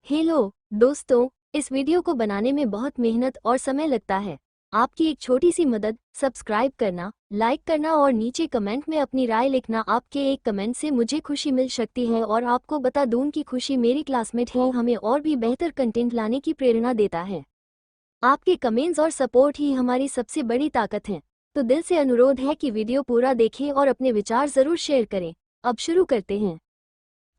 Hello दोस्तों, इस video को बनाने में बहुत मेहनत और समय लगता है। आपकी एक छोटी सी मदद, सब्सक्राइब करना, लाइक करना और नीचे कमेंट में अपनी राय लिखना। आपके एक कमेंट से मुझे खुशी मिल सकती है और आपको बता दूं कि खुशी मेरी क्लासमेट है हमें और भी बेहतर कंटेंट लाने की प्रेरणा देता है। आपके कमेंट्स और सपोर्ट ही हमारी सबसे बड़ी ताकत है। तो दिल से अनुरोध है कि वीडियो पूरा देखें और अपने विचार ज़रूर शेयर करें। अब शुरू करते हैं।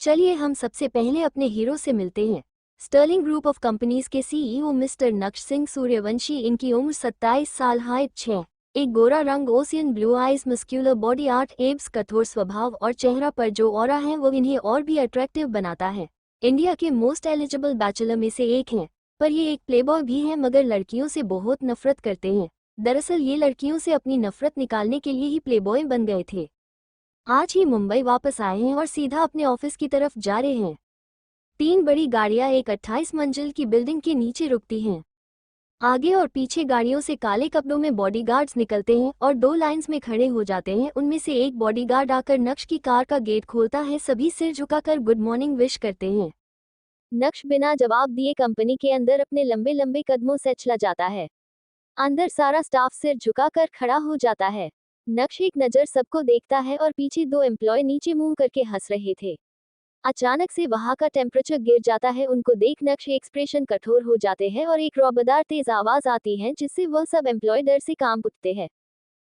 चलिए हम सबसे पहले अपने हीरो से मिलते हैं। स्टर्लिंग ग्रुप ऑफ कंपनीज के सीईओ मिस्टर नक्श सिंह सूर्यवंशी। इनकी उम्र 27 साल, हाइट 6, एक गोरा रंग, ocean blue eyes, muscular body, 8 abs, कठोर स्वभाव और चेहरा पर जो ऑरा है वो इन्हें और भी अट्रैक्टिव बनाता है। इंडिया के मोस्ट एलिजिबल बैचलर में से एक हैं, पर ये एक प्लेबॉय भी हैं मगर लड़कियों से बहुत नफरत करते हैं। दरअसल ये लड़कियों से अपनी नफरत निकालने के लिए ही प्लेबॉय बन गए थे। आज ही मुंबई वापस आए हैं और सीधा अपने ऑफिस की तरफ जा रहे हैं। 3 बड़ी गाड़ियां एक 28 मंजिल की बिल्डिंग के नीचे रुकती हैं। आगे और पीछे गाड़ियों से काले कपड़ों में बॉडीगार्ड्स निकलते हैं और 2 लाइंस में खड़े हो जाते हैं। उनमें से एक बॉडीगार्ड आकर नक्श की कार का गेट खोलता है। सभी सिर झुकाकर गुड मॉर्निंग विश करते हैं। नक्श बिना जवाब दिए कंपनी के अंदर अपने लंबे लंबे कदमों से चला जाता है। अंदर सारा स्टाफ सिर झुकाकर खड़ा हो जाता है। नक्श एक नज़र सबको देखता है और पीछे 2 एम्प्लॉय नीचे मुंह करके हंस रहे थे। अचानक से वहां का टेम्परेचर गिर जाता है। उनको देख नक्श के एक्सप्रेशन कठोर हो जाते हैं और एक रौबदार तेज आवाज आती है जिससे वह सब एम्प्लॉय डर से कांप उठते हैं।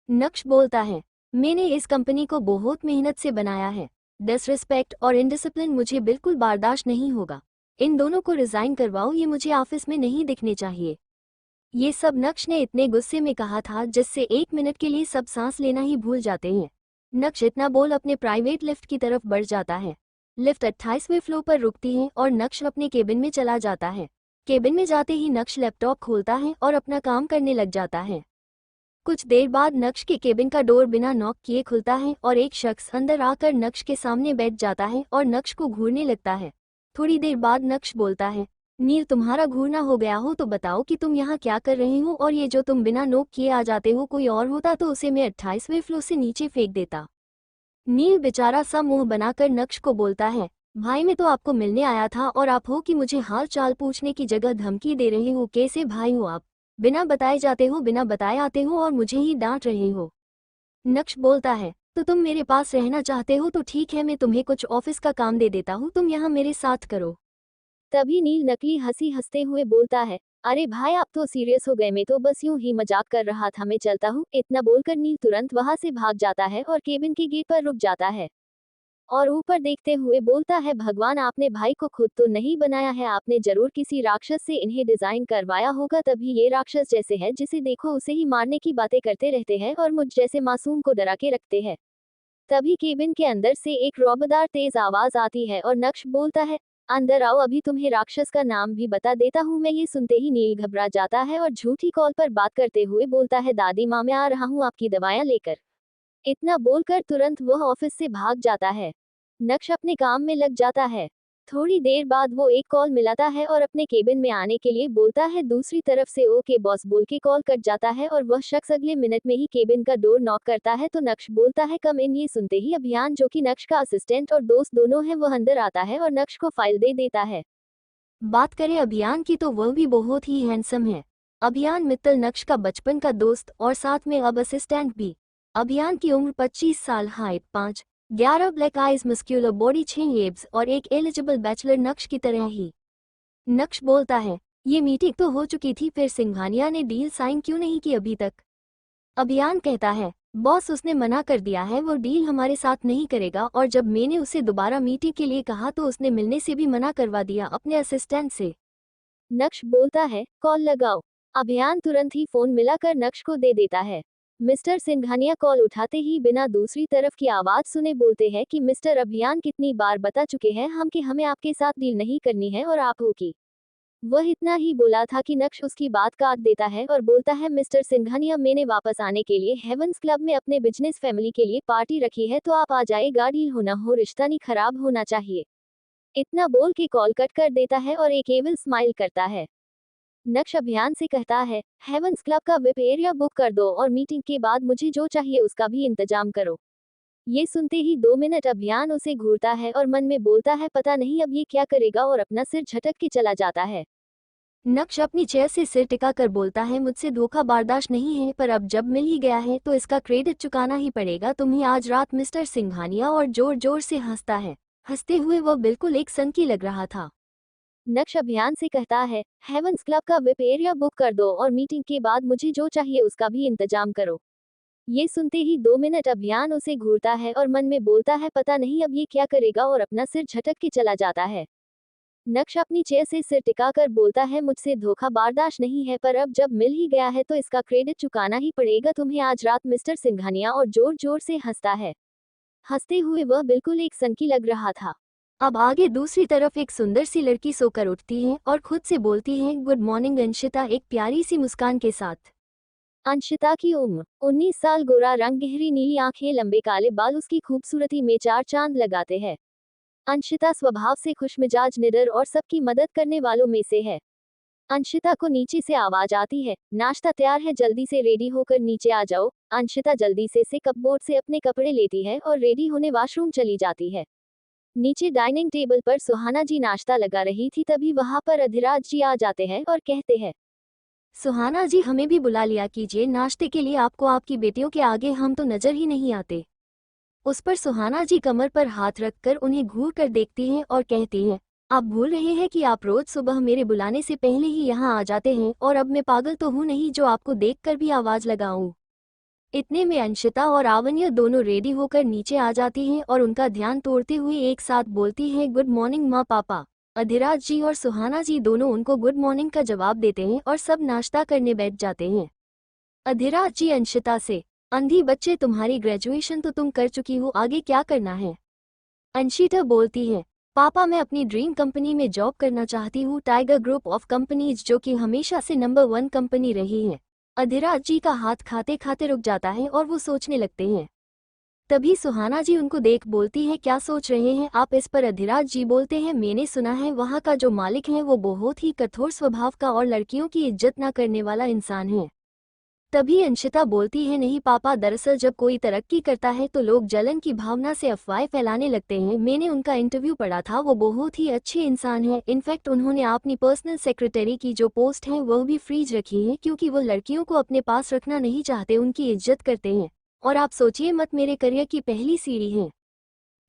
नक्श बोलता है, मैंने इस कंपनी को बहुत मेहनत से बनाया है। डिसरिस्पेक्ट और इनडिसिप्लिन मुझे बिल्कुल बर्दाश्त नहीं होगा। इन दोनों को रिजाइन करवाओ, ये मुझे ऑफिस में नहीं दिखने चाहिए। ये सब नक्श ने इतने गुस्से में कहा था जिससे 1 मिनट के लिए सब सांस लेना ही भूल जाते हैं। नक्श इतना बोल अपने प्राइवेट लिफ्ट की तरफ बढ़ जाता है। लिफ्ट 28वें फ्लोर पर रुकती है और नक्श अपने केबिन में चला जाता है। केबिन में जाते ही नक्श लैपटॉप खोलता है और अपना काम करने लग जाता है। कुछ देर बाद नक्श के केबिन का डोर बिना नॉक किए खुलता है और एक शख्स अंदर आकर नक्श के सामने बैठ जाता है और नक्श को घूरने लगता है। थोड़ी देर बाद नक्श बोलता है, नील, तुम्हारा घूरना हो गया हो तो बताओ कि तुम यहाँ क्या कर रहे हो, और ये जो तुम बिना नोक किए आ जाते हो, कोई और होता तो उसे मैं 28वें फ्लोर से नीचे फेंक देता। नील बेचारा सा मुंह बनाकर नक्श को बोलता है, भाई मैं तो आपको मिलने आया था और आप हो कि मुझे हाल चाल पूछने की जगह धमकी दे रहे हो। कैसे भाई हो आप? बिना बताए जाते हो, बिना बताए आते हो और मुझे ही डांट रहे हो। नक्श बोलता है, तो तुम मेरे पास रहना चाहते हो तो ठीक है, मैं तुम्हें कुछ ऑफिस का काम दे देता हूँ, तुम यहाँ मेरे साथ करो। तभी नील नकली हंसी हंसते हुए बोलता है, अरे भाई आप तो सीरियस हो गए, मैं तो बस यूं ही मजाक कर रहा था, मैं चलता हूँ। इतना बोलकर नील तुरंत वहां से भाग जाता है और केबिन के गेट पर रुक जाता है और ऊपर देखते हुए बोलता है, भगवान, आपने भाई को खुद तो नहीं बनाया है, आपने जरूर किसी राक्षस से इन्हें डिजाइन करवाया होगा, तभी ये राक्षस जैसे है, जिसे देखो उसे ही मारने की बातें करते रहते हैं और मुझ जैसे मासूम को डरा के रखते हैं। तभी केबिन के अंदर से एक रौबदार तेज आवाज आती है और नक्श बोलता है, अंदर आओ, अभी तुम्हें राक्षस का नाम भी बता देता हूँ मैं। ये सुनते ही नील घबरा जाता है और झूठी कॉल पर बात करते हुए बोलता है, दादी माँ, मैं आ रहा हूँ आपकी दवाइयाँ लेकर। इतना बोलकर तुरंत वह ऑफिस से भाग जाता है। नक्श अपने काम में लग जाता है। थोड़ी देर बाद वो एक कॉल मिलाता है और अपने केबिन में आने के लिए बोलता है। दूसरी तरफ से ओके बॉस बोल के कॉल कट जाता है और वह शख्स अगले मिनट में ही केबिन का डोर नॉक करता है तो नक्श बोलता है, कम इन। ये सुनते ही अभियान, जो कि नक्श का असिस्टेंट और दोस्त दोनों है, वह अंदर आता है और नक्श को फाइल दे देता है। बात करें अभियान की तो वह भी बहुत ही हैंडसम है। अभियान मित्तल नक्श का बचपन का दोस्त और साथ में अब असिस्टेंट भी। अभियान की उम्र 25 साल, height 5, 11 black eyes, muscular body, 6 abs और एक एलिजिबल बैचलर नक्श की तरह ही। नक्श बोलता है, ये मीटिंग तो हो चुकी थी, फिर सिंघानिया ने डील साइन क्यों नहीं की अभी तक? अभियान कहता है, बॉस, उसने मना कर दिया है, वो डील हमारे साथ नहीं करेगा, और जब मैंने उसे दोबारा मीटिंग के लिए कहा तो उसने मिलने से भी मना करवा दिया अपने असिस्टेंट से। नक्श बोलता है, कॉल लगाओ। अभियान तुरंत ही फोन मिलाकर नक्श को दे देता है। मिस्टर सिंघानिया कॉल उठाते ही बिना दूसरी तरफ की आवाज सुने बोलते हैं कि मिस्टर अभियान, कितनी बार बता चुके हैं हम कि हमें आपके साथ डील नहीं करनी है और आप हो की। वह इतना ही बोला था कि नक्श उसकी बात काट देता है और बोलता है, मिस्टर सिंघानिया, मैंने वापस आने के लिए हेवंस क्लब में अपने बिजनेस फैमिली के लिए पार्टी रखी है, तो आप आ जाएगा, डील होना हो, रिश्ता नहीं खराब होना चाहिए। इतना बोल के कॉल कट कर देता है और एक एविल स्माइल करता है। नक्श अभियान से कहता है, हेवंस क्लब का विप एरिया बुक कर दो और मीटिंग के बाद मुझे जो चाहिए उसका भी इंतजाम करो। ये सुनते ही 2 मिनट अभियान उसे घूरता है और मन में बोलता है पता नहीं अब ये क्या करेगा, और अपना सिर झटक के चला जाता है। नक्श अपनी चेयर से सिर टिकाकर बोलता है मुझसे धोखा बर्दाश्त नहीं है, पर अब जब मिल ही गया है तो इसका क्रेडिट चुकाना ही पड़ेगा तुम्हें आज रात, मिस्टर सिंघानिया, और जोर जोर से हंसता है। हंसते हुए वह बिल्कुल एक सनकी लग रहा था। नक्श अभियान से कहता है हेवंस क्लब का विप एरिया बुक कर दो और मीटिंग के बाद मुझे जो चाहिए उसका भी इंतजाम करो। ये सुनते ही 2 मिनट अभियान उसे घूरता है और मन में बोलता है पता नहीं अब ये क्या करेगा, और अपना सिर झटक के चला जाता है। नक्श अपनी चेयर से सिर टिकाकर बोलता है मुझसे धोखा बर्दाश्त नहीं है, पर अब जब मिल ही गया है तो इसका क्रेडिट चुकाना ही पड़ेगा तुम्हें आज रात, मिस्टर सिंघानिया, और जोर जोर से हंसता है। हंसते हुए वह बिल्कुल एक सनकी लग रहा था। अब आगे दूसरी तरफ एक सुंदर सी लड़की सोकर उठती है और खुद से बोलती है गुड मॉर्निंग अंशिता, एक प्यारी सी मुस्कान के साथ। अंशिता की उम्र 19 साल, गोरा रंग, गहरी नीली आंखें, लंबे काले बाल उसकी खूबसूरती में चार चांद लगाते हैं। अंशिता स्वभाव से खुशमिजाज, निडर और सबकी मदद करने वालों में से है। अंशिता को नीचे से आवाज आती है नाश्ता तैयार है, जल्दी से रेडी होकर नीचे आ जाओ। अंशिता जल्दी से कपबोर्ड से अपने कपड़े लेती है और रेडी होने वॉशरूम चली जाती है। नीचे डाइनिंग टेबल पर सुहाना जी नाश्ता लगा रही थी, तभी वहां पर अधिराज जी आ जाते हैं और कहते हैं सुहाना जी, हमें भी बुला लिया कीजिए नाश्ते के लिए, आपको आपकी बेटियों के आगे हम तो नजर ही नहीं आते। उस पर सुहाना जी कमर पर हाथ रखकर उन्हें घूर कर देखती हैं और कहती हैं आप भूल रहे हैं कि आप रोज सुबह मेरे बुलाने से पहले ही यहाँ आ जाते हैं, और अब मैं पागल तो हूँ नहीं जो आपको देखकर भी आवाज लगाऊं। इतने में अंशिता और आवन्या दोनों रेडी होकर नीचे आ जाती हैं और उनका ध्यान तोड़ते हुए एक साथ बोलती हैं गुड मॉर्निंग माँ पापा। अधिराज जी और सुहाना जी दोनों उनको गुड मॉर्निंग का जवाब देते हैं और सब नाश्ता करने बैठ जाते हैं। अधिराज जी अंशिता से अंधी बच्चे, तुम्हारी ग्रेजुएशन तो तुम कर चुकी हो, आगे क्या करना है? अंशिता बोलती है पापा मैं अपनी ड्रीम कंपनी में जॉब करना चाहती हूँ, टाइगर ग्रुप ऑफ कंपनीज, जो कि हमेशा से नंबर 1 कंपनी रही है। अधिराज जी का हाथ खाते खाते रुक जाता है और वो सोचने लगते हैं। तभी सुहाना जी उनको देख बोलती है क्या सोच रहे हैं आप? इस पर अधिराज जी बोलते हैं मैंने सुना है वहाँ का जो मालिक है वो बहुत ही कठोर स्वभाव का और लड़कियों की इज्जत न करने वाला इंसान है। तभी अंशिता बोलती है नहीं पापा, दरअसल जब कोई तरक्की करता है तो लोग जलन की भावना से अफवाहें फैलाने लगते हैं। मैंने उनका इंटरव्यू पढ़ा था, वो बहुत ही अच्छे इंसान है। इनफैक्ट उन्होंने अपनी पर्सनल सेक्रेटरी की जो पोस्ट है वह भी फ्रीज रखी है, क्योंकि वो लड़कियों को अपने पास रखना नहीं चाहते, उनकी इज्जत करते हैं। और आप सोचिए मत, मेरे करियर की पहली सीढ़ी है।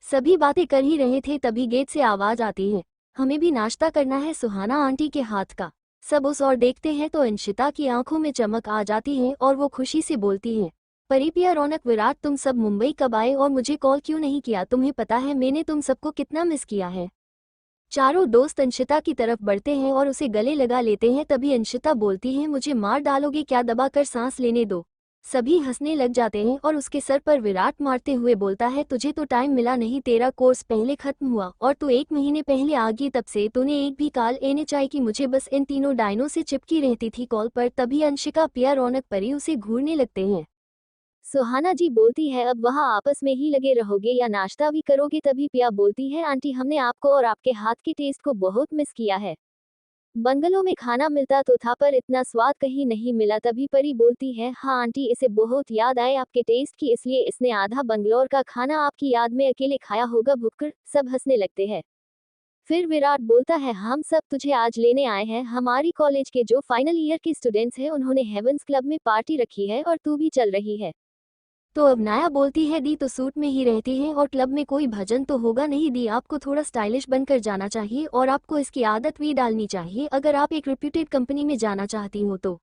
सभी बातें कर ही रहे थे तभी गेट से आवाज आती है हमें भी नाश्ता करना है, सुहाना आंटी के हाथ का। सब उस ओर देखते हैं तो अंशिता की आंखों में चमक आ जाती है और वो खुशी से बोलती है परिपिया, रौनक, विराट, तुम सब मुंबई कब आए और मुझे कॉल क्यों नहीं किया? तुम्हें पता है मैंने तुम सबको कितना मिस किया है। चारों दोस्त अंशिता की तरफ बढ़ते हैं और उसे गले लगा लेते हैं। तभी अंशिता बोलती है मुझे मार डालोगे क्या? दबाकर सांस लेने दो। सभी हंसने लग जाते हैं और उसके सर पर विराट मारते हुए बोलता है तुझे तो टाइम मिला नहीं, तेरा कोर्स पहले खत्म हुआ और तू 1 महीने पहले आ गई, तब से तूने एक भी कॉल एने चाहे कि मुझे बस इन तीनों डायनों से चिपकी रहती थी कॉल पर। तभी अंशिका, पिया, रौनक, परी उसे घूरने लगते हैं। सुहाना जी बोलती है अब वहाँ आपस में ही लगे रहोगे या नाश्ता भी करोगे? तभी पिया बोलती है आंटी, हमने आपको और आपके हाथ के टेस्ट को बहुत मिस किया है। बंगलों में खाना मिलता तो था पर इतना स्वाद कहीं नहीं मिला। तभी परी बोलती है हाँ आंटी, इसे बहुत याद आए आपके टेस्ट की, इसलिए इसने आधा बंगलोर का खाना आपकी याद में अकेले खाया होगा भुक्कड़। सब हंसने लगते हैं। फिर विराट बोलता है हम सब तुझे आज लेने आए हैं, हमारी कॉलेज के जो फाइनल ईयर के स्टूडेंट्स हैं उन्होंने हेवंस क्लब में पार्टी रखी है और तू भी चल रही है। तो अब नया बोलती है दी तो सूट में ही रहती है और क्लब में कोई भजन तो होगा नहीं। दी, आपको थोड़ा स्टाइलिश बनकर जाना चाहिए और आपको इसकी आदत भी डालनी चाहिए अगर आप एक रेप्यूटेड कंपनी में जाना चाहती हो तो।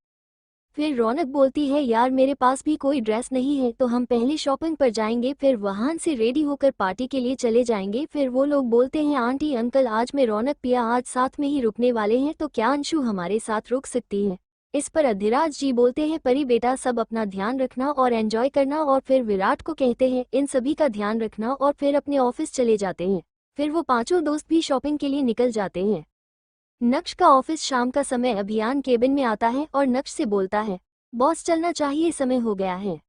फिर रौनक बोलती है यार मेरे पास भी कोई ड्रेस नहीं है, तो हम पहले शॉपिंग पर जाएंगे फिर वहां से रेडी होकर पार्टी के लिए चले जाएंगे। फिर वो लोग बोलते हैं आंटी अंकल, आज मैं, रौनक, पिया आज साथ में ही रुकने वाले हैं, तो क्या अंशु हमारे साथ रुक सकती है? इस पर अधिराज जी बोलते हैं परी बेटा, सब अपना ध्यान रखना और एंजॉय करना। और फिर विराट को कहते हैं इन सभी का ध्यान रखना और फिर अपने ऑफिस चले जाते हैं। फिर वो पांचों दोस्त भी शॉपिंग के लिए निकल जाते हैं। नक्श का ऑफिस शाम का समय अभियान केबिन में आता है और नक्श से बोलता है बॉस चलना चाहिए, समय हो गया है।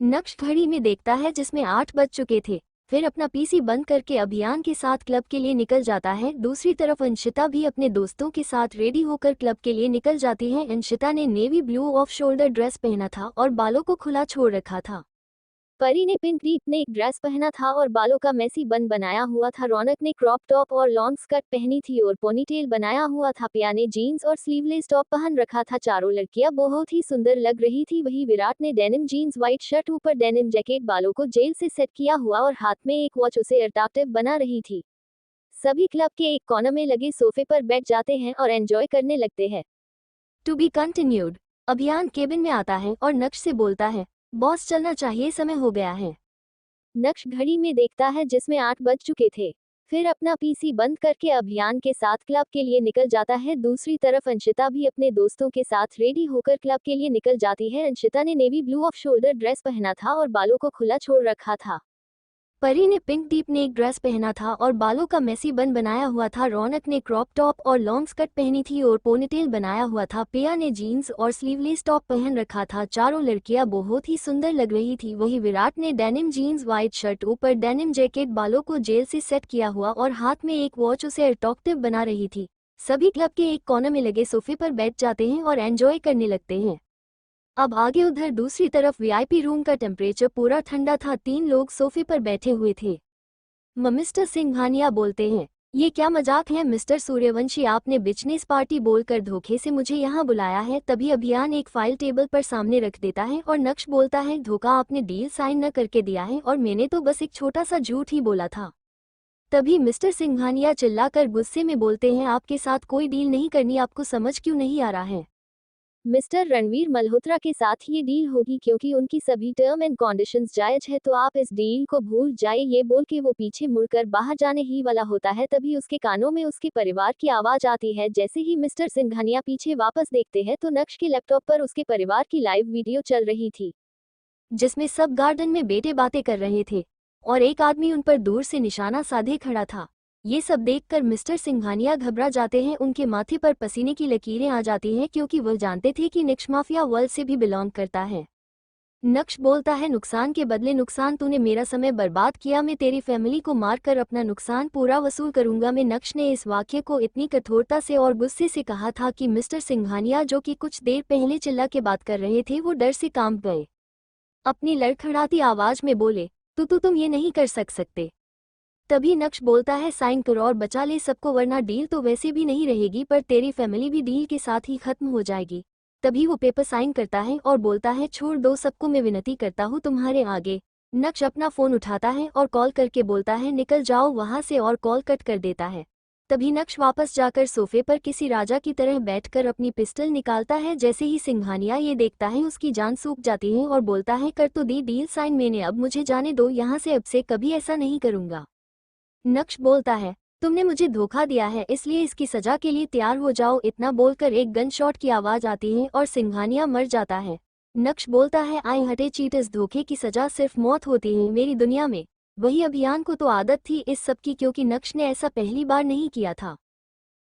नक्श घड़ी में देखता है जिसमें 8 बज चुके थे। फिर अपना पीसी बंद करके अभियान के साथ क्लब के लिए निकल जाता है। दूसरी तरफ अंशिता भी अपने दोस्तों के साथ रेडी होकर क्लब के लिए निकल जाती है। अंशिता ने navy blue off shoulder dress पहना था और बालों को खुला छोड़ रखा था। परी ने पिंक नेक ड्रेस पहना था और बालों का मेसी बन बनाया हुआ था। रौनक ने क्रॉप टॉप और लॉन्ग स्कर्ट पहनी थी और पोनीटेल बनाया हुआ था। पिया ने जीन्स और स्लीवलेस टॉप पहन रखा था। चारों लड़कियां बहुत ही सुंदर लग रही थी। वही विराट ने डेनिम जीन्स, व्हाइट शर्ट, ऊपर डेनिम जैकेट, बालों को जेल से सेट किया हुआ और हाथ में एक वॉच उसे अट्रैक्टिव बना रही थी। सभी क्लब के एक कोने में लगे सोफे पर बैठ जाते हैं और एंजॉय करने लगते हैं। To be continued. Abhiyan cabin में आता है और नक्श से बोलता है, बॉस चलना चाहिए, समय हो गया है। नक्श घड़ी में देखता है जिसमें 8 बज चुके थे। फिर अपना पीसी बंद करके अभियान के साथ क्लब के लिए निकल जाता है। दूसरी तरफ अंशिता भी अपने दोस्तों के साथ रेडी होकर क्लब के लिए निकल जाती है। अंशिता ने navy blue off shoulder dress पहना था और बालों को खुला छोड़ रखा था। परी ने पिंक डीप नेक ड्रेस पहना था और बालों का मेसी बन बनाया हुआ था। रौनक ने क्रॉप टॉप और लॉन्ग स्कर्ट पहनी थी और पोनीटेल बनाया हुआ था। पिया ने जीन्स और स्लीवलेस टॉप पहन रखा था। चारों लड़कियां बहुत ही सुंदर लग रही थी। वही विराट ने डेनिम जीन्स, व्हाइट शर्ट, ऊपर डेनिम जैकेट, बालों को जेल से सेट किया हुआ और हाथ में एक वॉच उसे अट्रैक्टिव बना रही थी। सभी क्लब के एक कोने में लगे सोफे पर बैठ जाते हैं और एंजॉय करने लगते हैं। अब आगे उधर दूसरी तरफ वीआईपी रूम का टेम्परेचर पूरा ठंडा था। 3 लोग सोफे पर बैठे हुए थे। मिस्टर सिंघानिया बोलते हैं, ये क्या मजाक है मिस्टर सूर्यवंशी, आपने बिजनेस पार्टी बोलकर धोखे से मुझे यहाँ बुलाया है। तभी अभियान एक फाइल टेबल पर सामने रख देता है और नक्श बोलता है, धोखा, आपने डील साइन न करके दिया है और मैंने तो बस एक छोटा सा झूठ ही बोला था। तभी मिस्टर सिंघानिया चिल्लाकर गुस्से में बोलते हैं, आपके साथ कोई डील नहीं करनी, आपको समझ क्यों नहीं आ रहा है। मिस्टर रणवीर मल्होत्रा के साथ ये डील होगी क्योंकि उनकी सभी टर्म एंड कंडीशंस जायज है, तो आप इस डील को भूल जाइए। ये बोल के वो पीछे मुड़कर बाहर जाने ही वाला होता है। तभी उसके कानों में उसके परिवार की आवाज आती है। जैसे ही मिस्टर सिंघानिया पीछे वापस देखते हैं तो नक्श के लैपटॉप पर उसके परिवार की लाइव वीडियो चल रही थी, जिसमें सब गार्डन में बेटे बातें कर रहे थे और एक आदमी उन पर दूर से निशाना साधे खड़ा था। ये सब देखकर मिस्टर सिंघानिया घबरा जाते हैं। उनके माथे पर पसीने की लकीरें आ जाती हैं क्योंकि वह जानते थे कि नक्श माफिया वर्ल्ड से भी बिलोंग करता है। नक्श बोलता है, नुकसान के बदले नुकसान, तूने मेरा समय बर्बाद किया, मैं तेरी फैमिली को मारकर अपना नुकसान पूरा वसूल करूंगा। मैं नक्श ने इस वाक्य को इतनी कठोरता से और गुस्से से कहा था कि मिस्टर सिंघानिया, जो कि कुछ देर पहले चिल्ला के बात कर रहे थे, वो डर से कांप गए। अपनी लड़खड़ाती आवाज में बोले, तुम ये नहीं कर सकते। तभी नक्श बोलता है, साइन करो और बचा ले सबको, वरना डील तो वैसे भी नहीं रहेगी पर तेरी फैमिली भी डील के साथ ही खत्म हो जाएगी। तभी वो पेपर साइन करता है और बोलता है, छोड़ दो सबको, मैं विनती करता हूँ तुम्हारे आगे। नक्श अपना फोन उठाता है और कॉल करके बोलता है, निकल जाओ वहां से, और कॉल कट कर देता है। तभी नक्श वापस जाकर सोफे पर किसी राजा की तरह बैठकर अपनी पिस्टल निकालता है। जैसे ही सिंघानिया ये देखता है उसकी जान सूख जाती है और बोलता है, कर तो दी डील साइन मैंने, अब मुझे जाने दो यहाँ से, अब से कभी ऐसा नहीं करूँगा। नक्श बोलता है, तुमने मुझे धोखा दिया है, इसलिए इसकी सजा के लिए तैयार हो जाओ। इतना बोलकर एक गन शॉट की आवाज आती है और सिंघानिया मर जाता है। नक्श बोलता है, आई हटे चीटर्स, धोखे की सजा सिर्फ मौत होती है मेरी दुनिया में। वही अभियान को तो आदत थी इस सब की, क्योंकि नक्श ने ऐसा पहली बार नहीं किया था।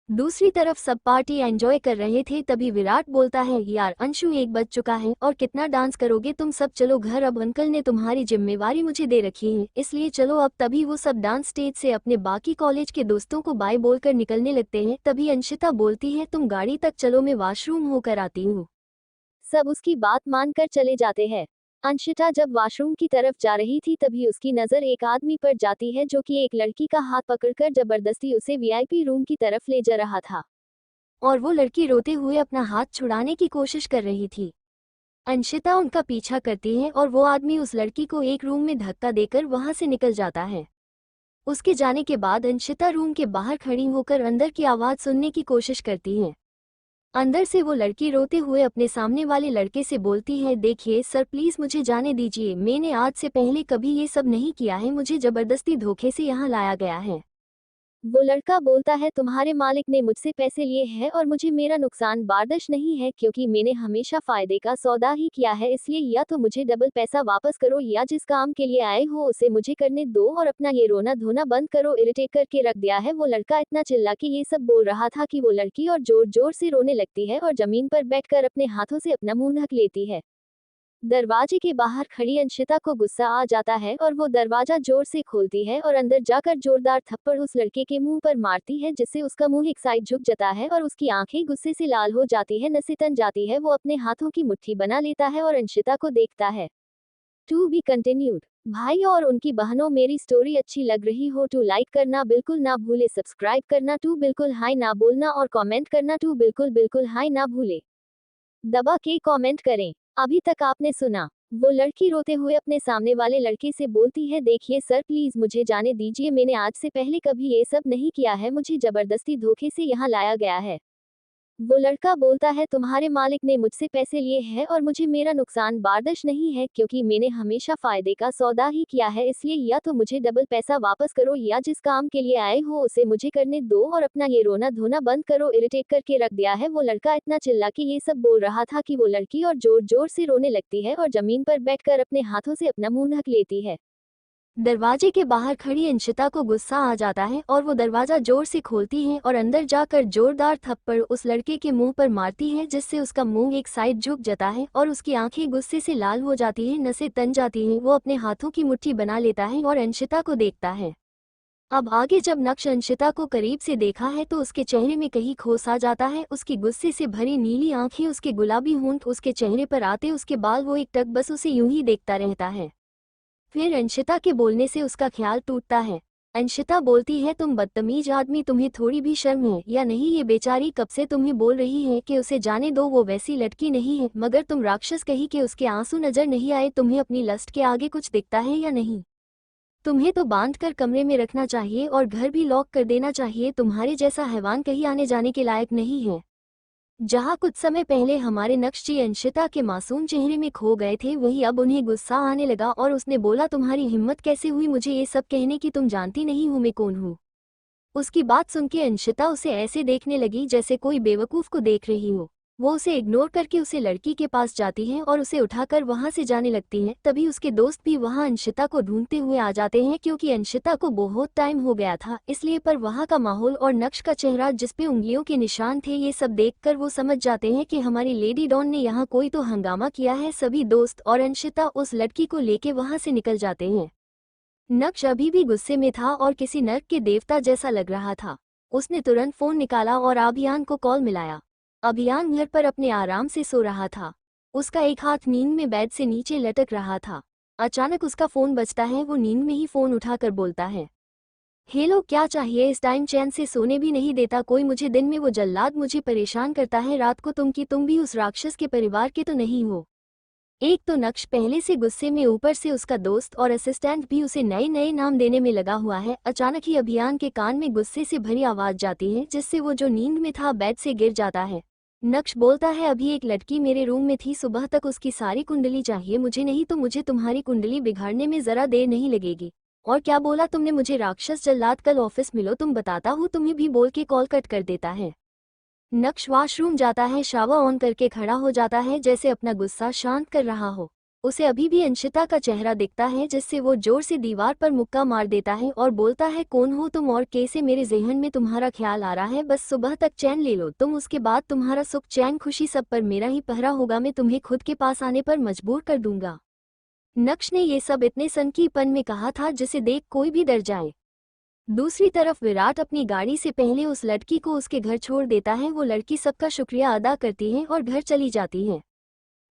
दूसरी तरफ सब पार्टी एंजॉय कर रहे थे। तभी विराट बोलता है, यार अंशु 1 बज चुका है और कितना डांस करोगे तुम सब, चलो घर, अब अंकल ने तुम्हारी जिम्मेवारी मुझे दे रखी है, इसलिए चलो अब। तभी वो सब डांस स्टेज से अपने बाकी कॉलेज के दोस्तों को बाय बोलकर निकलने लगते हैं। तभी अंशिता बोलती है, तुम गाड़ी तक चलो, मैं वॉशरूम होकर आती हूँ। सब उसकी बात मानकर चले जाते हैं। अंशिता जब वॉशरूम की तरफ जा रही थी तभी उसकी नजर एक आदमी पर जाती है जो कि एक लड़की का हाथ पकड़कर जबरदस्ती उसे वीआईपी रूम की तरफ ले जा रहा था और वो लड़की रोते हुए अपना हाथ छुड़ाने की कोशिश कर रही थी। अंशिता उनका पीछा करती है और वो आदमी उस लड़की को एक रूम में धक्का देकर वहां से निकल जाता है। उसके जाने के बाद अंशिता रूम के बाहर खड़ी होकर अंदर की आवाज सुनने की कोशिश करती है। अंदर से वो लड़की रोते हुए अपने सामने वाले लड़के से बोलती है, देखिए सर, प्लीज मुझे जाने दीजिए, मैंने आज से पहले कभी ये सब नहीं किया है, मुझे जबरदस्ती धोखे से यहाँ लाया गया है। वो लड़का बोलता है, तुम्हारे मालिक ने मुझसे पैसे लिए हैं और मुझे मेरा नुकसान बर्दाश्त नहीं है, क्योंकि मैंने हमेशा फायदे का सौदा ही किया है, इसलिए या तो मुझे डबल पैसा वापस करो या जिस काम के लिए आए हो उसे मुझे करने दो और अपना ये रोना धोना बंद करो। इरिटेट करके रख दिया है। वो लड़का इतना चिल्ला के ये सब बोल रहा था कि वो लड़की और जोर जोर से रोने लगती है और जमीन पर बैठकर अपने हाथों से अपना मुंह ढक लेती है। दरवाजे के बाहर खड़ी अंशिता को गुस्सा आ जाता है और वो दरवाजा जोर से खोलती है और अंदर जाकर जोरदार थप्पड़ उस लड़के के मुंह पर मारती है, जिससे उसका मुंह एक साइड झुक जाता है और उसकी आंखें गुस्से से लाल हो जाती है, नसें तन जाती है। वो अपने हाथों की मुट्ठी बना लेता है और अंशिता को देखता है। To be continued. भाई और उनकी बहनों, मेरी स्टोरी अच्छी लग रही हो तो लाइक करना बिल्कुल ना भूले, सब्सक्राइब करना टू बिल्कुल हाई ना बोलना और कमेंट करना टू बिल्कुल बिल्कुल हाई ना भूले। दबा के कमेंट करें। अभी तक आपने सुना। वो लड़की रोते हुए अपने सामने वाले लड़के से बोलती है, देखिए सर प्लीज मुझे जाने दीजिए, मैंने आज से पहले कभी ये सब नहीं किया है, मुझे जबरदस्ती धोखे से यहाँ लाया गया है। वो लड़का बोलता है, तुम्हारे मालिक ने मुझसे पैसे लिए हैं और मुझे मेरा नुकसान बर्दाश्त नहीं है, क्योंकि मैंने हमेशा फायदे का सौदा ही किया है, इसलिए या तो मुझे डबल पैसा वापस करो या जिस काम के लिए आए हो उसे मुझे करने दो और अपना ये रोना धोना बंद करो। इरिटेट करके रख दिया है। वो लड़का इतना चिल्ला के ये सब बोल रहा था कि वो लड़की और जोर जोर से रोने लगती है और जमीन पर बैठकर अपने हाथों से अपना मुंह ढक लेती है। दरवाजे के बाहर खड़ी अंशिता को गुस्सा आ जाता है और वो दरवाजा जोर से खोलती है और अंदर जाकर जोरदार थप्पड़ उस लड़के के मुंह पर मारती है, जिससे उसका मुंह एक साइड झुक जाता है और उसकी आंखें गुस्से से लाल हो जाती हैं, नसें तन जाती हैं। वो अपने हाथों की मुट्ठी बना लेता है और अंशिता को देखता है। अब आगे जब नक्श अंशिता को करीब से देखा है तो उसके चेहरे में कहीं खोस आ जाता है। उसकी गुस्से से भरी नीली आंखें, उसके गुलाबी होंठ उसके चेहरे पर आते, उसके बाल, वो एक टक बस उसे यूं ही देखता रहता है। फिर अंशिता के बोलने से उसका ख्याल टूटता है। अंशिता बोलती है, तुम बदतमीज आदमी, तुम्हें थोड़ी भी शर्म है या नहीं? ये बेचारी कब से तुम्हें बोल रही है कि उसे जाने दो, वो वैसी लड़की नहीं है, मगर तुम राक्षस कही कि उसके आंसू नजर नहीं आए? तुम्हें अपनी लस्ट के आगे कुछ दिखता है या नहीं? तुम्हें तो बांध कर कमरे में रखना चाहिए और घर भी लॉक कर देना चाहिए। तुम्हारे जैसा हैवान कहीं आने जाने के लायक नहीं है। जहाँ कुछ समय पहले हमारे नक्श जी अंशिता के मासूम चेहरे में खो गए थे, वही अब उन्हें गुस्सा आने लगा और उसने बोला, तुम्हारी हिम्मत कैसे हुई मुझे ये सब कहने की? तुम जानती नहीं हूँ मैं कौन हूँ? उसकी बात सुन के अंशिता उसे ऐसे देखने लगी जैसे कोई बेवकूफ को देख रही हो। वो उसे इग्नोर करके उसे लड़की के पास जाती है और उसे उठाकर वहां से जाने लगती है। तभी उसके दोस्त भी वहां अंशिता को ढूंढते हुए आ जाते हैं, क्योंकि अंशिता को बहुत टाइम हो गया था इसलिए। पर वहां का माहौल और नक्श का चेहरा जिसपे उंगलियों के निशान थे, ये सब देखकर वो समझ जाते हैं कि हमारी लेडी डॉन ने यहाँ कोई तो हंगामा किया है। सभी दोस्त और अंशिता उस लड़की को लेके वहां से निकल जाते हैं। नक्श अभी भी गुस्से में था और किसी नर्क के देवता जैसा लग रहा था। उसने तुरंत फोन निकाला और अभियान को कॉल मिलाया। अभियान घर पर अपने आराम से सो रहा था। उसका एक हाथ नींद में बेड से नीचे लटक रहा था। अचानक उसका फोन बजता है। वो नींद में ही फोन उठाकर बोलता है, हेलो, क्या चाहिए? इस टाइम चैन से सोने भी नहीं देता कोई मुझे। दिन में वो जल्लाद मुझे परेशान करता है, रात को तुम भी उस राक्षस के परिवार के तो नहीं हो? एक तो नक्श पहले से गुस्से में, ऊपर से उसका दोस्त और असिस्टेंट भी उसे नए नए नाम देने में लगा हुआ है। अचानक ही अभियान के कान में गुस्से से भरी आवाज जाती है, जिससे वो जो नींद में था बेड से गिर जाता है। नक्श बोलता है, अभी एक लड़की मेरे रूम में थी, सुबह तक उसकी सारी कुंडली चाहिए मुझे, नहीं तो मुझे तुम्हारी कुंडली बिगाड़ने में जरा देर नहीं लगेगी। और क्या बोला तुमने? मुझे राक्षस जल्लाद, कल ऑफिस मिलो, तुम बताता हूँ तुम्हें भी, बोल के कॉल कट कर देता है। नक्श वॉशरूम जाता है, शावर ऑन करके खड़ा हो जाता है जैसे अपना गुस्सा शांत कर रहा हो। उसे अभी भी अंशिता का चेहरा दिखता है, जिससे वो जोर से दीवार पर मुक्का मार देता है और बोलता है, कौन हो तुम और कैसे मेरे ज़हन में तुम्हारा ख्याल आ रहा है? बस सुबह तक चैन ले लो तुम, उसके बाद तुम्हारा सुख चैन खुशी सब पर मेरा ही पहरा होगा। मैं तुम्हें खुद के पास आने पर मजबूर कर दूंगा। नक्श ने ये सब इतने सनकीपन में कहा था जिसे देख कोई भी डर जाए। दूसरी तरफ विराट अपनी गाड़ी से पहले उस लड़की को उसके घर छोड़ देता है। वो लड़की सबका शुक्रिया अदा करती है और घर चली जाती है।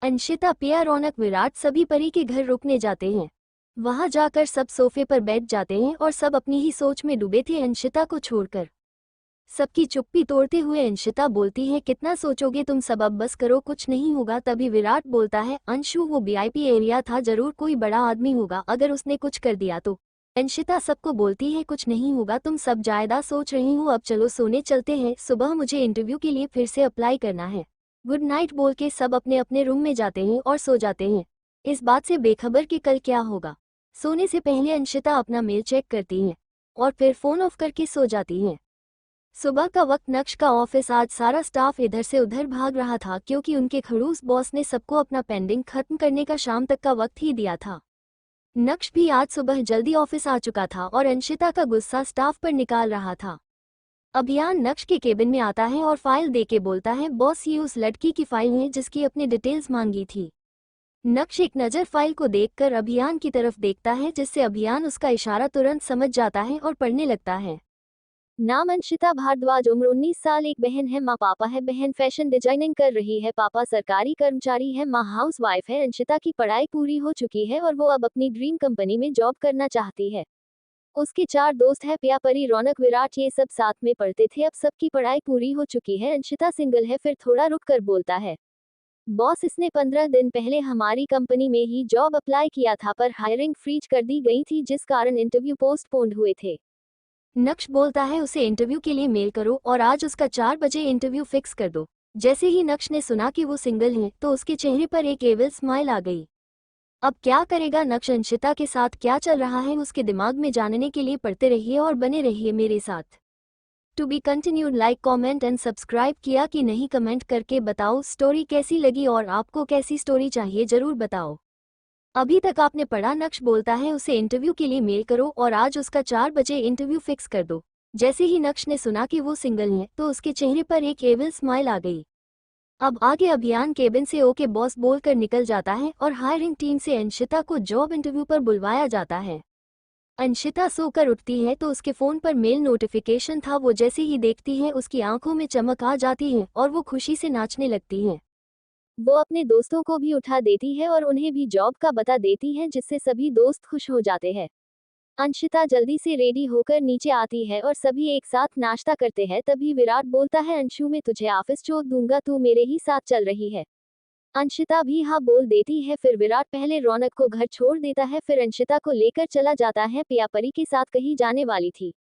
अंशिता, पिया, रौनक, विराट सभी परी के घर रुकने जाते हैं। वहां जाकर सब सोफे पर बैठ जाते हैं और सब अपनी ही सोच में डूबे थे अंशिता को छोड़कर। सबकी चुप्पी तोड़ते हुए अंशिता बोलती है, कितना सोचोगे तुम सब, अब बस करो, कुछ नहीं होगा। तभी विराट बोलता है, अंशु वो वीआईपी एरिया था, जरूर कोई बड़ा आदमी होगा, अगर उसने कुछ कर दिया तो। अंशिता सबको बोलती है, कुछ नहीं होगा, तुम सब ज्यादा सोच रही हो, अब चलो सोने चलते हैं, सुबह मुझे इंटरव्यू के लिए फिर से अप्लाई करना है। गुड नाइट बोल के सब अपने अपने रूम में जाते हैं और सो जाते हैं, इस बात से बेखबर कि कल क्या होगा। सोने से पहले अंशिता अपना मेल चेक करती है और फिर फोन ऑफ करके सो जाती है। सुबह का वक्त, नक्श का ऑफिस, आज सारा स्टाफ इधर से उधर भाग रहा था, क्योंकि उनके खड़ूस बॉस ने सबको अपना पेंडिंग खत्म करने का शाम तक का वक्त ही दिया था। नक्श भी आज सुबह जल्दी ऑफिस आ चुका था और अंशिता का गुस्सा स्टाफ पर निकाल रहा था। अभियान नक्श के केबिन में आता है और फाइल देके बोलता है, बॉस ये उस लड़की की फाइल है जिसकी अपने डिटेल्स मांगी थी। नक्श एक नज़र फाइल को देखकर अभियान की तरफ देखता है, जिससे अभियान उसका इशारा तुरंत समझ जाता है और पढ़ने लगता है। नाम अंशिता भारद्वाज, उम्र 19 साल, एक बहन है, माँ पापा है, बहन फैशन डिजाइनिंग कर रही है, पापा सरकारी कर्मचारी है, माँ हाउस वाइफ है। अंशिता की पढ़ाई पूरी हो चुकी है और वो अब अपनी ड्रीम कंपनी में जॉब करना चाहती है। उसके 4 दोस्त है, पिया, परी, रौनक, विराट, ये सब साथ में पढ़ते थे। अब सबकी पढ़ाई पूरी हो चुकी है। अंशिता सिंगल है। फिर थोड़ा रुक कर बोलता है, बॉस, इसने 15 दिन पहले हमारी कंपनी में ही जॉब अप्लाई किया था, पर हायरिंग फ्रीज कर दी गई थी, जिस कारण इंटरव्यू पोस्टपोन्ड हुए थे। नक्श बोलता है, उसे इंटरव्यू के लिए मेल करो और आज उसका 4 बजे इंटरव्यू फिक्स कर दो। जैसे ही नक्श ने सुना कि वो सिंगल है तो उसके चेहरे पर एक एविल स्माइल आ गई। अब क्या करेगा नक्श? अंशिता के साथ क्या चल रहा है उसके दिमाग में जानने के लिए पढ़ते रहिए और बने रहिए मेरे साथ। To be continued. Like, comment and subscribe किया कि नहीं कमेंट करके बताओ स्टोरी कैसी लगी और आपको कैसी स्टोरी चाहिए जरूर बताओ। अभी तक आपने पढ़ा, नक्श बोलता है उसे इंटरव्यू के लिए मेल करो और आज उसका 4 बजे इंटरव्यू फिक्स कर दो। जैसे ही नक्श ने सुना कि वो सिंगल है तो उसके चेहरे पर एक एविल स्माइल आ गई। अब आगे अभियान केबिन से ओके बॉस बोलकर निकल जाता है और हायरिंग टीम से अंशिता को जॉब इंटरव्यू पर बुलवाया जाता है। अंशिता सोकर उठती है तो उसके फोन पर मेल नोटिफिकेशन था। वो जैसे ही देखती है उसकी आंखों में चमक आ जाती है और वो खुशी से नाचने लगती है। वो अपने दोस्तों को भी उठा देती है और उन्हें भी जॉब का बता देती है, जिससे सभी दोस्त खुश हो जाते हैं। अंशिता जल्दी से रेडी होकर नीचे आती है और सभी एक साथ नाश्ता करते हैं। तभी विराट बोलता है, अंशु, मैं तुझे ऑफिस छोड़ दूंगा, तू मेरे ही साथ चल रही है? अंशिता भी हाँ बोल देती है। फिर विराट पहले रौनक को घर छोड़ देता है, फिर अंशिता को लेकर चला जाता है। पिया परी के साथ कहीं जाने वाली थी।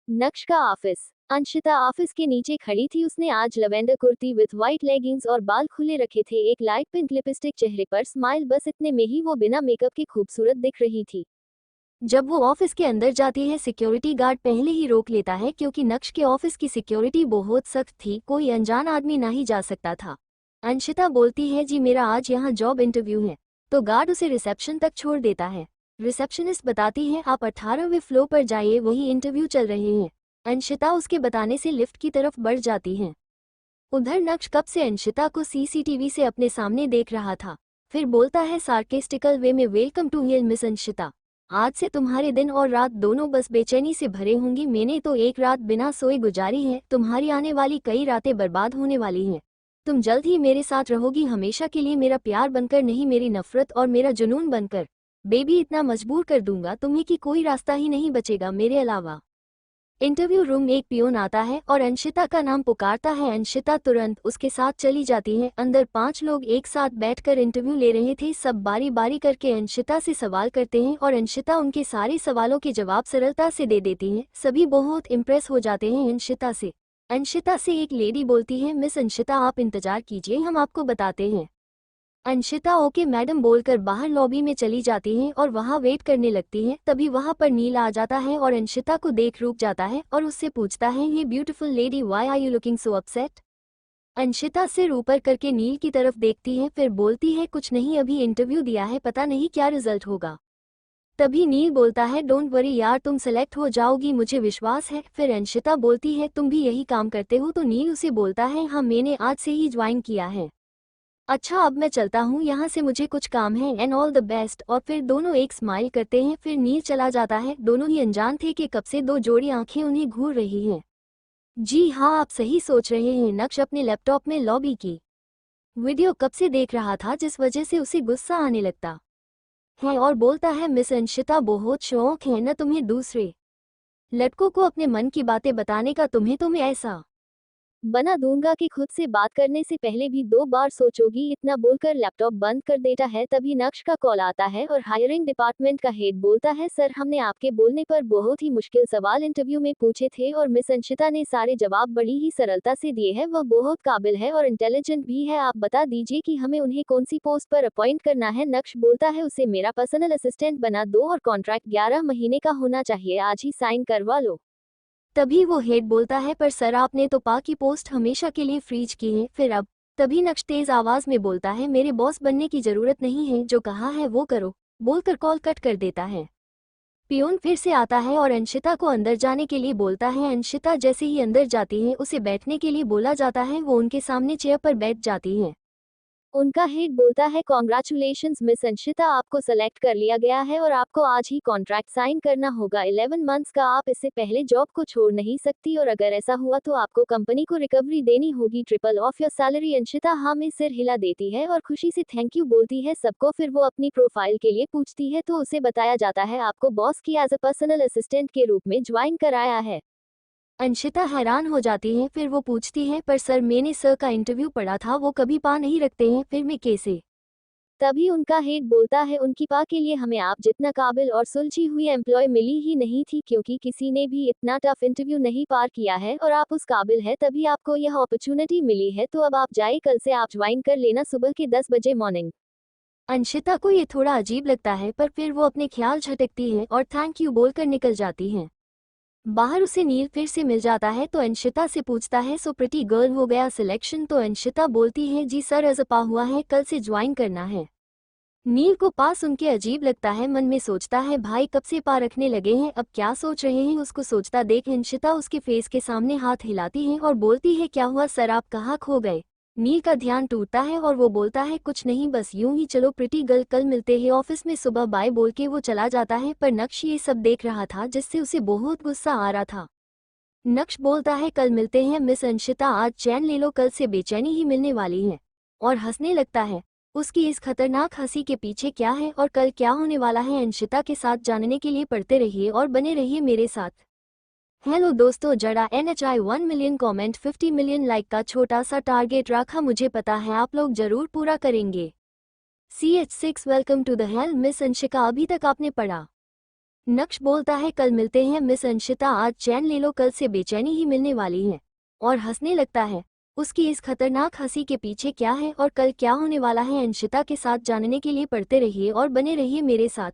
नक्श का ऑफिस। अंशिता ऑफिस के नीचे खड़ी थी। उसने आज lavender kurti with white leggings और बाल खुले रखे थे, एक लाइट पिंक लिपस्टिक, चेहरे पर स्माइल, बस इतने में ही वो बिना मेकअप के खूबसूरत दिख रही थी। जब वो ऑफिस के अंदर जाती है सिक्योरिटी गार्ड पहले ही रोक लेता है, क्योंकि नक्श के ऑफिस की सिक्योरिटी बहुत सख्त थी, कोई अनजान आदमी ना ही जा सकता था। अंशिता बोलती है, जी मेरा आज यहाँ जॉब इंटरव्यू है, तो गार्ड उसे रिसेप्शन तक छोड़ देता है। रिसेप्शनिस्ट बताती है, आप 18वें फ्लोर पर जाइए, वही इंटरव्यू चल रहे हैं। अंशिता उसके बताने से लिफ्ट की तरफ बढ़ जाती है। उधर नक्श कब से अंशिता को सीसीटीवी से अपने सामने देख रहा था। फिर बोलता है सार्केस्टिकल वे में, welcome to hell miss Anshita. आज से तुम्हारे दिन और रात दोनों बस बेचैनी से भरे होंगी। मैंने तो एक रात बिना सोए गुजारी है, तुम्हारी आने वाली कई रातें बर्बाद होने वाली हैं। तुम जल्द ही मेरे साथ रहोगी, हमेशा के लिए, मेरा प्यार बनकर नहीं, मेरी नफरत और मेरा जुनून बनकर। बेबी, इतना मजबूर कर दूंगा तुम्हें कि कोई रास्ता ही नहीं बचेगा मेरे अलावा। इंटरव्यू रूम में एक पियोन आता है और अंशिता का नाम पुकारता है। अंशिता तुरंत उसके साथ चली जाती है। अंदर 5 लोग एक साथ बैठकर इंटरव्यू ले रहे थे। सब बारी बारी करके अंशिता से सवाल करते हैं और अंशिता उनके सारे सवालों के जवाब सरलता से दे देती है। सभी बहुत इम्प्रेस हो जाते हैं अंशिता से। अंशिता से एक लेडी बोलती है, मिस अंशिता, आप इंतजार कीजिए, हम आपको बताते हैं। अंशिता ओके मैडम बोलकर बाहर लॉबी में चली जाती है और वहां वेट करने लगती है। तभी वहां पर नील आ जाता है और अंशिता को देख रुक जाता है और उससे पूछता है, ये beautiful lady, why are you looking so upset? Anshita सिर ऊपर करके नील की तरफ देखती है, फिर बोलती है, कुछ नहीं, अभी इंटरव्यू दिया है, पता नहीं क्या रिजल्ट होगा। तभी नील बोलता है, डोंट वरी यार, तुम सेलेक्ट हो जाओगी, मुझे विश्वास है। फिर अंशिता बोलती है, तुम भी यही काम करते हो? तो नील उसे बोलता है, हाँ, मैंने आज से ही ज्वाइन किया है। अच्छा, अब मैं चलता हूँ यहाँ से, मुझे कुछ काम है, एंड ऑल द बेस्ट। और फिर दोनों एक स्माइल करते हैं। फिर नील चला जाता है। दोनों ही अनजान थे कि कब से 2 जोड़ी आंखें उन्हें घूर रही हैं। जी हाँ, आप सही सोच रहे हैं। नक्श अपने लैपटॉप में लॉबी की वीडियो कब से देख रहा था, जिस वजह से उसे गुस्सा आने लगता है और बोलता है, मिस अंशिता, बहुत शौक है न तुम्हें दूसरे लड़कों को अपने मन की बातें बताने का? तुम्हें मैं ऐसा बना दूंगा कि खुद से बात करने से पहले भी 2 बार सोचोगी। इतना बोलकर लैपटॉप बंद कर देता है। तभी नक्श का कॉल आता है और हायरिंग डिपार्टमेंट का हेड बोलता है, सर, हमने आपके बोलने पर बहुत ही मुश्किल सवाल इंटरव्यू में पूछे थे और मिस अंशिता ने सारे जवाब बड़ी ही सरलता से दिए हैं। वह बहुत काबिल है और इंटेलिजेंट भी है। आप बता दीजिए कि हमें उन्हें कौन सी पोस्ट पर अपॉइंट करना है? नक्श बोलता है, उसे मेरा पर्सनल असिस्टेंट बना दो और कॉन्ट्रैक्ट 11 महीने का होना चाहिए, आज ही साइन करवा लो। तभी वो हेड बोलता है, पर सर, आपने तो पा की पोस्ट हमेशा के लिए फ्रीज की है, फिर अब? तभी नक्श तेज आवाज में बोलता है, मेरे बॉस बनने की जरूरत नहीं है, जो कहा है वो करो, बोलकर कॉल कट कर देता है। पियोन फिर से आता है और अंशिता को अंदर जाने के लिए बोलता है। अंशिता जैसे ही अंदर जाती है, उसे बैठने के लिए बोला जाता है। वो उनके सामने चेयर पर बैठ जाती है। उनका हेड बोलता है, कॉन्ग्रेचुलेशंस मिस अंशिता, आपको सेलेक्ट कर लिया गया है और आपको आज ही कॉन्ट्रैक्ट साइन करना होगा 11 मंथ्स का। आप इससे पहले जॉब को छोड़ नहीं सकती और अगर ऐसा हुआ तो आपको कंपनी को रिकवरी देनी होगी, triple of your salary. Anshita हाँ में सिर हिला देती है और खुशी से थैंक यू बोलती है सबको। फिर वो अपनी प्रोफाइल के लिए पूछती है तो उसे बताया जाता है आपको बॉस की एज अ पर्सनल असिस्टेंट के रूप में ज्वाइन कराया है। अंशिता हैरान हो जाती है, फिर वो पूछती है, पर सर मैंने सर का इंटरव्यू पढ़ा था, वो कभी पा नहीं रखते हैं, फिर मैं कैसे? तभी उनका हेड बोलता है, उनकी पा के लिए हमें आप जितना काबिल और सुलझी हुई एम्प्लॉय मिली ही नहीं थी, क्योंकि किसी ने भी इतना टफ इंटरव्यू नहीं पार किया है और आप उस काबिल है तभी आपको यह अपॉर्चुनिटी मिली है। तो अब आप जाए, कल से आप ज्वाइन कर लेना सुबह के 10 बजे मॉर्निंग। अंशिता को ये थोड़ा अजीब लगता है, पर फिर वो अपने ख्याल झटकती है और थैंक यू बोलकर निकल जाती है। बाहर उसे नील फिर से मिल जाता है तो अंशिता से पूछता है, सो प्रिटी गर्ल हो गया सिलेक्शन? तो अंशिता बोलती है, जी सर अज़पा हुआ है, कल से ज्वाइन करना है। नील को पास उनके अजीब लगता है, मन में सोचता है भाई कब से पा रखने लगे हैं, अब क्या सोच रहे हैं? उसको सोचता देख अंशिता उसके फेस के सामने हाथ हिलाती है और बोलती है, क्या हुआ सर, आप कहाँ खो गए? नील का ध्यान टूटता है और वो बोलता है, कुछ नहीं, बस यूं ही, चलो प्रिटी गर्ल कल मिलते हैं ऑफिस में सुबह, बाय बोल के वो चला जाता है। पर नक्श ये सब देख रहा था जिससे उसे बहुत गुस्सा आ रहा था। नक्श बोलता है, कल मिलते हैं मिस अंशिता, आज चैन ले लो, कल से बेचैनी ही मिलने वाली है। और हंसने लगता है। उसकी इस खतरनाक हंसी के पीछे क्या है और कल क्या होने वाला है, अंशिता के साथ जानने के लिए पढ़ते रहिए और बने रहिए मेरे साथ। हेलो दोस्तों, जड़ा NHI 1 million comment 50 million like का छोटा सा टारगेट रखा, मुझे पता है आप लोग जरूर पूरा करेंगे। CH6 welcome to the hell miss Anshika, अभी तक आपने पढ़ा? नक्श बोलता है, कल मिलते हैं मिस अंशिता, आज चैन ले लो, कल से बेचैनी ही मिलने वाली है। और हंसने लगता है। उसकी इस खतरनाक हंसी के पीछे क्या है और कल क्या होने वाला है, अंशिता के साथ जानने के लिए पढ़ते रहिए और बने रहिए मेरे साथ।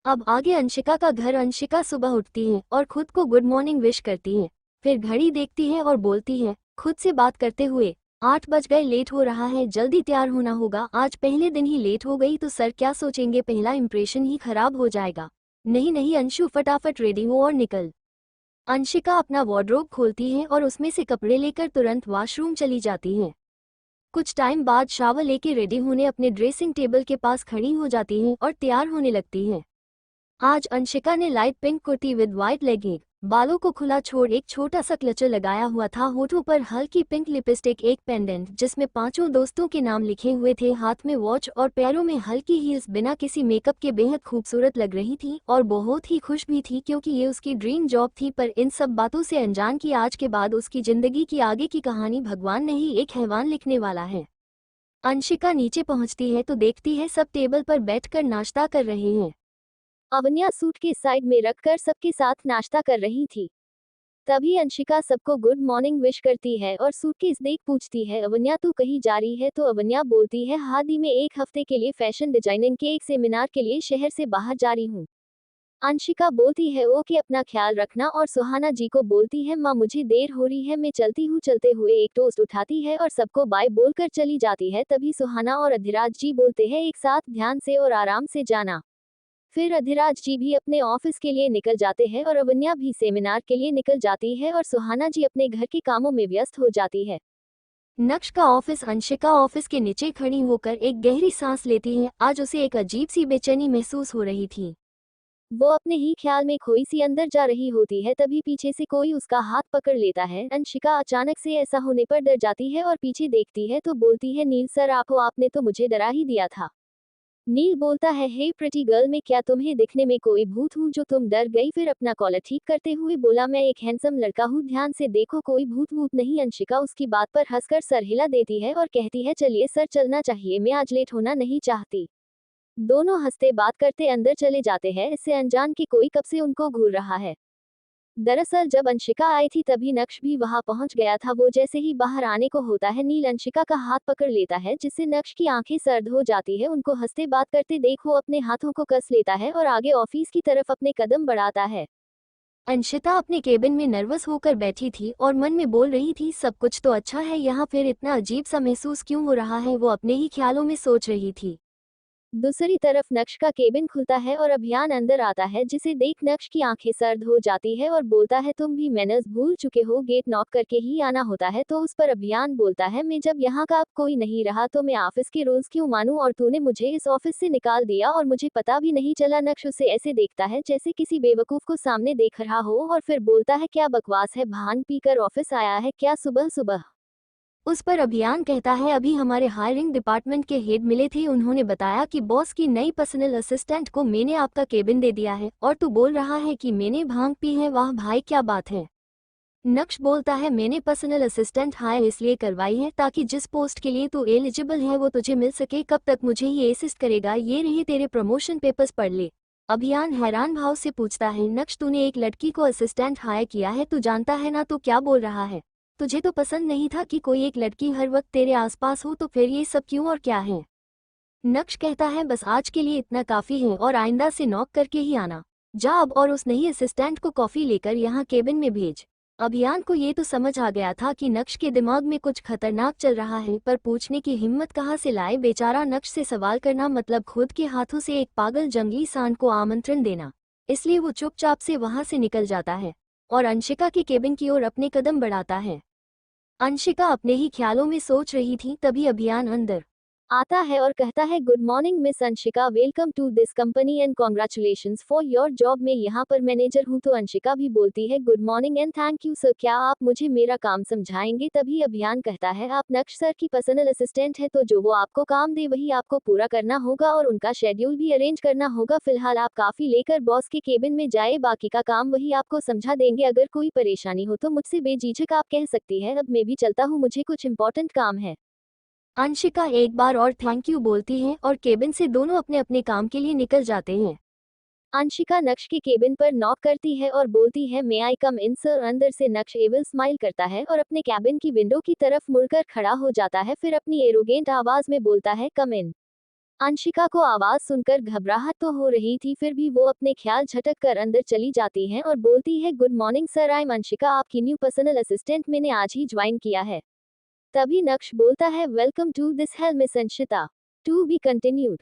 अब आगे अंशिका का घर। अंशिका सुबह उठती है और खुद को गुड मॉर्निंग विश करती है, फिर घड़ी देखती है और बोलती है खुद से बात करते हुए, 8 बज गए, लेट हो रहा है, जल्दी तैयार होना होगा, आज पहले दिन ही लेट हो गई तो सर क्या सोचेंगे, पहला इंप्रेशन ही खराब हो जाएगा। नहीं नहीं अंशु, फटाफट रेडी हो और निकल। अंशिका अपना वार्डरोब खोलती है और उसमें से कपड़े लेकर तुरंत वॉशरूम चली जाती है। कुछ टाइम बाद शावर लेके रेडी होने अपने ड्रेसिंग टेबल के पास खड़ी हो जाती है और तैयार होने लगती है। आज अंशिका ने light pink kurti with white legging, बालों को खुला छोड़ एक छोटा सा क्लचर लगाया हुआ था, होठों पर हल्की पिंक लिपस्टिक, एक पेंडेंट जिसमें 5 दोस्तों के नाम लिखे हुए थे, हाथ में वॉच और पैरों में हल्की हील्स, बिना किसी मेकअप के बेहद खूबसूरत लग रही थी और बहुत ही खुश भी थी क्योंकि ये उसकी ड्रीम जॉब थी। पर इन सब बातों से अनजान कि आज के बाद उसकी जिंदगी की आगे की कहानी भगवान नहीं एक हैवान लिखने वाला है। अंशिका नीचे पहुंचती है तो देखती है सब टेबल पर बैठकर नाश्ता कर रहे हैं। अवन्या सूट के साइड में रखकर सबके साथ नाश्ता कर रही थी। तभी अंशिका सबको गुड मॉर्निंग विश करती है और सूटकेस देख पूछती है, अवन्या तू कहीं जा रही है? तो अवन्या बोलती है, हादी में 1 हफ्ते के लिए फैशन डिजाइनिंग के एक सेमिनार के लिए शहर से बाहर जा रही हूँ। अंशिका बोलती है, ओके, अपना ख्याल रखना, और सुहाना जी को बोलती है, माँ मुझे देर हो रही है, मैं चलती हूँ। चलते हुए एक टोस्ट उठाती है और सबको बाय बोलकर चली जाती है। तभी सुहाना और अधिराज जी बोलते हैं, एक साथ ध्यान से और आराम से जाना। फिर अधिराज जी भी अपने ऑफिस के लिए निकल जाते हैं और अवन्या भी सेमिनार के लिए निकल जाती है और सुहाना जी अपने घर के कामों में व्यस्त हो जाती है। नक्श का ऑफिस। अंशिका ऑफिस के नीचे खड़ी होकर एक गहरी सांस लेती है। आज उसे एक अजीब सी बेचैनी महसूस हो रही थी। वो अपने ही ख्याल में खोई सी अंदर जा रही होती है, तभी पीछे से कोई उसका हाथ पकड़ लेता है। अंशिका अचानक से ऐसा होने पर डर जाती है और पीछे देखती है तो बोलती है, नील सर आपने तो मुझे डरा ही दिया था। नील बोलता है, हे प्रिटी गर्ल, मैं क्या तुम्हें दिखने में कोई भूत हूँ जो तुम डर गई? फिर अपना कॉलर ठीक करते हुए बोला, मैं एक हैंडसम लड़का हूँ, ध्यान से देखो, कोई भूत वूत नहीं। अंशिका उसकी बात पर हंसकर सर हिला देती है और कहती है, चलिए सर चलना चाहिए, मैं आज लेट होना नहीं चाहती। दोनों हंसते बात करते अंदर चले जाते हैं, इससे अनजान कि कोई कब से उनको घूर रहा है। दरअसल जब अंशिका आई थी तभी नक्श भी वहां पहुंच गया था। वो जैसे ही बाहर आने को होता है, नील अंशिका का हाथ पकड़ लेता है जिससे नक्श की आंखें सर्द हो जाती है। उनको हंसते बात करते देख वो अपने हाथों को कस लेता है और आगे ऑफिस की तरफ अपने कदम बढ़ाता है। अंशिता अपने केबिन में नर्वस होकर बैठी थी और मन में बोल रही थी, सब कुछ तो अच्छा है यहाँ, फिर इतना अजीब सा महसूस क्यों हो रहा है? वो अपने ही ख्यालों में सोच रही थी। दूसरी तरफ नक्श का केबिन खुलता है और अभियान अंदर आता है, जिसे देख नक्श की आंखें सर्द हो जाती है और बोलता है तुम भी मैनर्स भूल चुके हो, गेट नॉक करके ही आना होता है। तो उस पर अभियान बोलता है मैं जब यहाँ का अब कोई नहीं रहा तो मैं ऑफिस के रूल्स क्यों मानूं, और तूने मुझे इस ऑफिस से निकाल दिया और मुझे पता भी नहीं चला। नक्श उसे ऐसे देखता है जैसे किसी बेवकूफ को सामने देख रहा हो और फिर बोलता है क्या बकवास है, भांग पीकर ऑफिस आया है क्या सुबह सुबह। उस पर अभियान कहता है अभी हमारे हायरिंग डिपार्टमेंट के हेड मिले थे, उन्होंने बताया कि बॉस की नई पर्सनल असिस्टेंट को मैंने आपका केबिन दे दिया है और तू बोल रहा है कि मैंने भांग पी है, वाह भाई क्या बात है। नक्श बोलता है मैंने पर्सनल असिस्टेंट हायर इसलिए करवाई है ताकि जिस पोस्ट के लिए तू एलिजिबल है वो तुझे मिल सके, कब तक मुझे ये असिस्ट करेगा, ये रही तेरे प्रमोशन पेपर्स पढ़ ले। अभियान हैरान भाव से पूछता है नक्श तूने एक लड़की को असिस्टेंट हायर किया है, तू जानता है ना तो क्या बोल रहा है, तुझे तो पसंद नहीं था कि कोई एक लड़की हर वक्त तेरे आसपास हो, तो फिर ये सब क्यों और क्या है। नक्श कहता है बस आज के लिए इतना काफी है और आइंदा से नॉक करके ही आना, जा अब और उस नई असिस्टेंट को कॉफी लेकर यहाँ केबिन में भेज। अभियान को ये तो समझ आ गया था कि नक्श के दिमाग में कुछ खतरनाक चल रहा है, पर पूछने की हिम्मत कहाँ से लाए बेचारा। नक्श से सवाल करना मतलब खुद के हाथों से एक पागल जंगली सांड को आमंत्रण देना, इसलिए वो चुपचाप से वहां से निकल जाता है और अंशिका के केबिन की ओर अपने कदम बढ़ाता है। अंशिका अपने ही ख्यालों में सोच रही थी, तभी अभियान अंदर आता है और कहता है good morning miss Anshika, welcome to this company and congratulations for your job, मैं यहाँ पर मैनेजर हूँ। तो अंशिका भी बोलती है good morning and thank you sir, क्या आप मुझे मेरा काम समझाएंगे। तभी अभियान कहता है आप नक्श सर की पर्सनल असिस्टेंट है, तो जो वो आपको काम दे वही आपको पूरा करना होगा और उनका शेड्यूल भी अरेंज करना होगा। फिलहाल आप काफी लेकर बॉस के केबिन में जाए, बाकी का काम वही आपको समझा देंगे। अगर कोई परेशानी हो तो मुझसे बेझिझक आप कह सकती है। अब मैं भी चलता हूँ, मुझे कुछ इंपॉर्टेंट काम है। अंशिका एक बार और थैंक यू बोलती है और केबिन से दोनों अपने अपने काम के लिए निकल जाते हैं। अंशिका नक्श के केबिन पर नॉक करती है और बोलती है मे आई कम इन सर। अंदर से नक्श एविल स्माइल करता है और अपने कैबिन की विंडो की तरफ मुड़कर खड़ा हो जाता है, फिर अपनी एरोगेंट आवाज में बोलता है कम इन। अंशिका को आवाज सुनकर घबराहट तो हो रही थी, फिर भी वो अपने ख्याल झटक कर अंदर चली जाती है और बोलती है good morning sir, I am Anshika, आपकी न्यू पर्सनल असिस्टेंट, मैंने आज ही ज्वाइन किया है। तभी नक्श बोलता है welcome to this hell miss Anshita, to be continued.